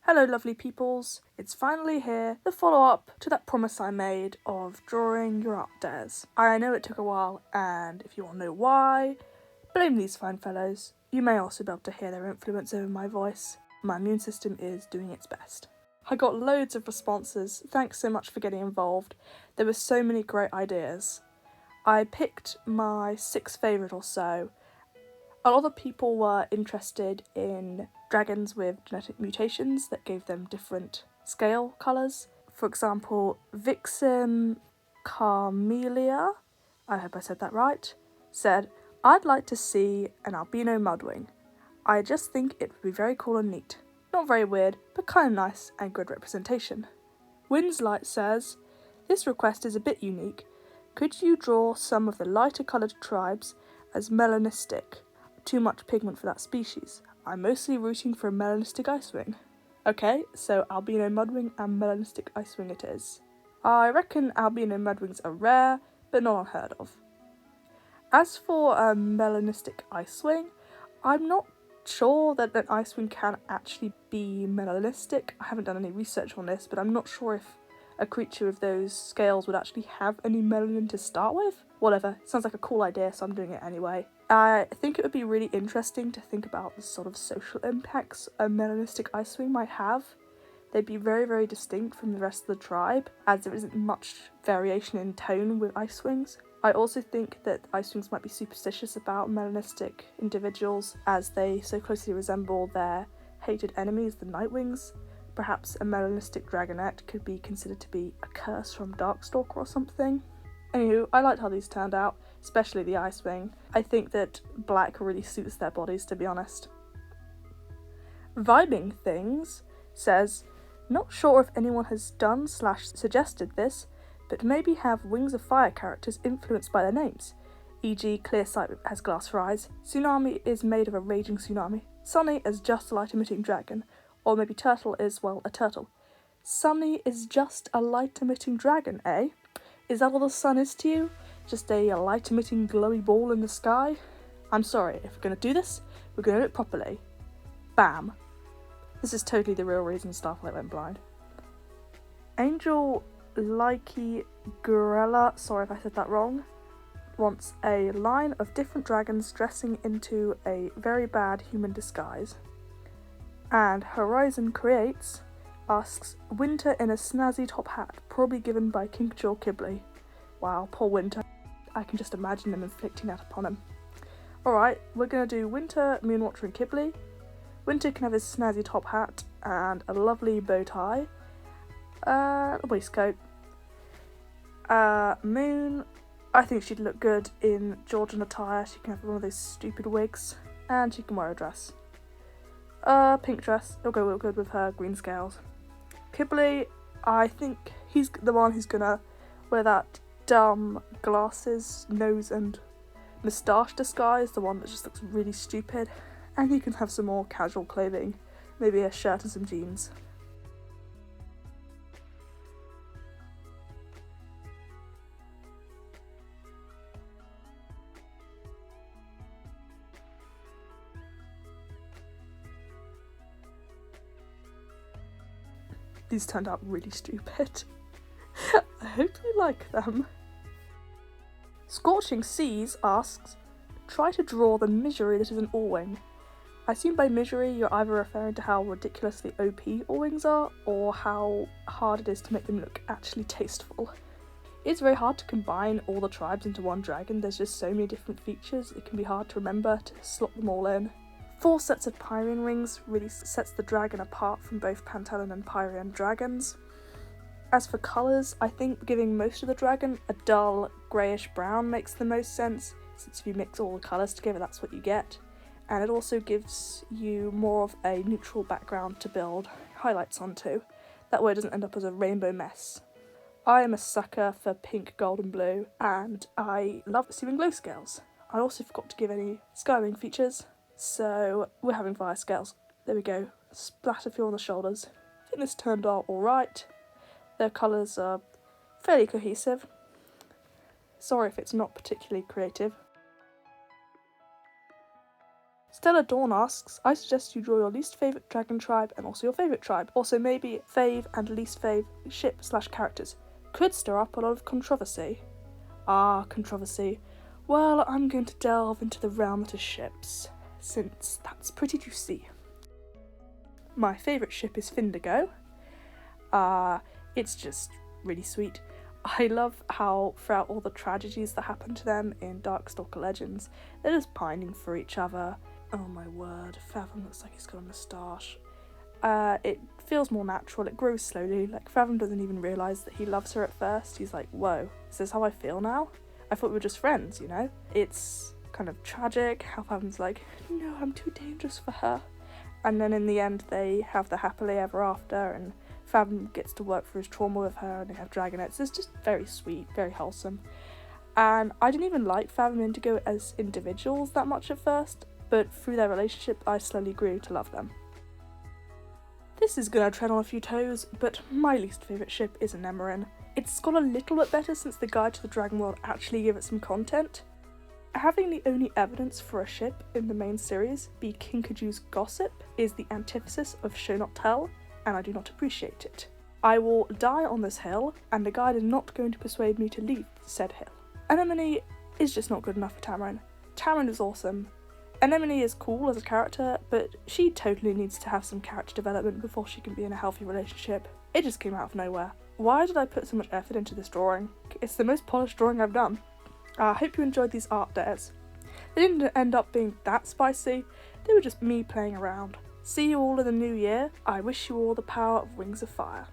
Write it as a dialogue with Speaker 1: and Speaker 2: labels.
Speaker 1: Hello lovely peoples, it's finally here, the follow-up to that promise I made of drawing your art dares. I know it took a while, and if you want to know why, blame these fine fellows. You may also be able to hear their influence over my voice. My immune system is doing its best. I got loads of responses, thanks so much for getting involved. There were so many great ideas. I picked my 6 favourite or so. A lot of people were interested in dragons with genetic mutations that gave them different scale colours. For example, Vixen Carmelia, I hope I said that right, said, "I'd like to see an albino mudwing. I just think it would be very cool and neat. Not very weird, but kind of nice and good representation." Winslight says, "This request is a bit unique. Could you draw some of the lighter coloured tribes as melanistic? Too much pigment for that species. I'm mostly rooting for a melanistic icewing." Okay, so albino mudwing and melanistic icewing it is. I reckon albino mudwings are rare, but not unheard of. As for a melanistic icewing, I'm not sure that an icewing can actually be melanistic. I haven't done any research on this, but I'm not sure if a creature of those scales would actually have any melanin to start with. Whatever, sounds like a cool idea, so I'm doing it anyway. I think it would be really interesting to think about the sort of social impacts a melanistic icewing might have. They'd be very, very distinct from the rest of the tribe, as there isn't much variation in tone with icewings. I also think that icewings might be superstitious about melanistic individuals, as they so closely resemble their hated enemies, the Nightwings. Perhaps a melanistic dragonette could be considered to be a curse from Darkstalker or something. Anywho, I liked how these turned out, especially the icewing. I think that black really suits their bodies, to be honest. Vibing Things says, "Not sure if anyone has done/suggested this, but maybe have Wings of Fire characters influenced by their names, e.g. Clearsight has glass for eyes, Tsunami is made of a raging tsunami, Sunny is just a light-emitting dragon, or maybe Turtle is, well, a turtle. Sunny is just a light-emitting dragon, eh? Is that all the sun is to you? Just a light-emitting glowy ball in the sky? I'm sorry, if we're going to do this, we're going to do it properly. Bam." This is totally the real reason Starflight went blind. Angel Likey Gurella, sorry if I said that wrong, wants a line of different dragons dressing into a very bad human disguise. And Horizon Creates asks, "Winter in a snazzy top hat, probably given by Kinkajou Kibley." Wow, poor Winter. I can just imagine them inflicting that upon him. Alright, we're going to do Winter, Moonwatcher and Kibley. Winter can have his snazzy top hat and a lovely bow tie. A waistcoat. Moon, I think she'd look good in Georgian attire. She can have one of those stupid wigs. And she can wear a dress. Pink dress. It'll go real good with her green scales. Kibley, I think he's the one who's gonna wear that dumb glasses, nose and moustache disguise, the one that just looks really stupid. And he can have some more casual clothing, maybe a shirt and some jeans. These turned out really stupid. I hope you like them. Scorching Seas asks, "Try to draw the misery that is an All-Wing." I assume by misery you're either referring to how ridiculously OP All-Wings are, or how hard it is to make them look actually tasteful. It's very hard to combine all the tribes into one dragon. There's just so many different features, it can be hard to remember to slot them all in. 4 sets of Pyrian wings really sets the dragon apart from both Pantellan and Pyrian dragons. As for colours, I think giving most of the dragon a dull greyish brown makes the most sense, since if you mix all the colours together that's what you get. And it also gives you more of a neutral background to build highlights onto. That way it doesn't end up as a rainbow mess. I am a sucker for pink, gold and blue, and I love receiving glow scales. I also forgot to give any skywing features, so we're having fire scales. There we go, splat a few on the shoulders. I think this turned out alright. Their colours are fairly cohesive. Sorry if it's not particularly creative. Stella Dawn asks, I suggest you draw your least favourite dragon tribe and also your favourite tribe. Also maybe fave and least fave ship/characters. Could stir up a lot of controversy. Ah, controversy. Well, I'm going to delve into the realm that is ships, since that's pretty juicy. My favourite ship is Findigo. It's just really sweet. I love how throughout all the tragedies that happen to them in Darkstalker Legends, they're just pining for each other. Oh my word, Fathom looks like he's got a moustache. It feels more natural, it grows slowly, like Fathom doesn't even realise that he loves her at first. He's like, whoa, is this how I feel now? I thought we were just friends, you know? It's kind of tragic how Fathom's like, no, I'm too dangerous for her. And then in the end they have the happily ever after, and Fathom gets to work through his trauma with her, and they have dragonets. It's just very sweet, very wholesome. And I didn't even like Fathom and Indigo as individuals that much at first, but through their relationship I slowly grew to love them. This is gonna tread on a few toes, but my least favourite ship is Anemorin. It's got a little bit better since the Guide to the Dragon World actually gave it some content. Having the only evidence for a ship in the main series be Kinkaju's gossip is the antithesis of show not tell, and I do not appreciate it. I will die on this hill, and the guide is not going to persuade me to leave said hill. Anemone is just not good enough for Tamarin. Tamarin is awesome. Anemone is cool as a character, but she totally needs to have some character development before she can be in a healthy relationship. It just came out of nowhere. Why did I put so much effort into this drawing? It's the most polished drawing I've done. I hope you enjoyed these art dares. They didn't end up being that spicy, they were just me playing around. See you all in the new year. I wish you all the power of Wings of Fire.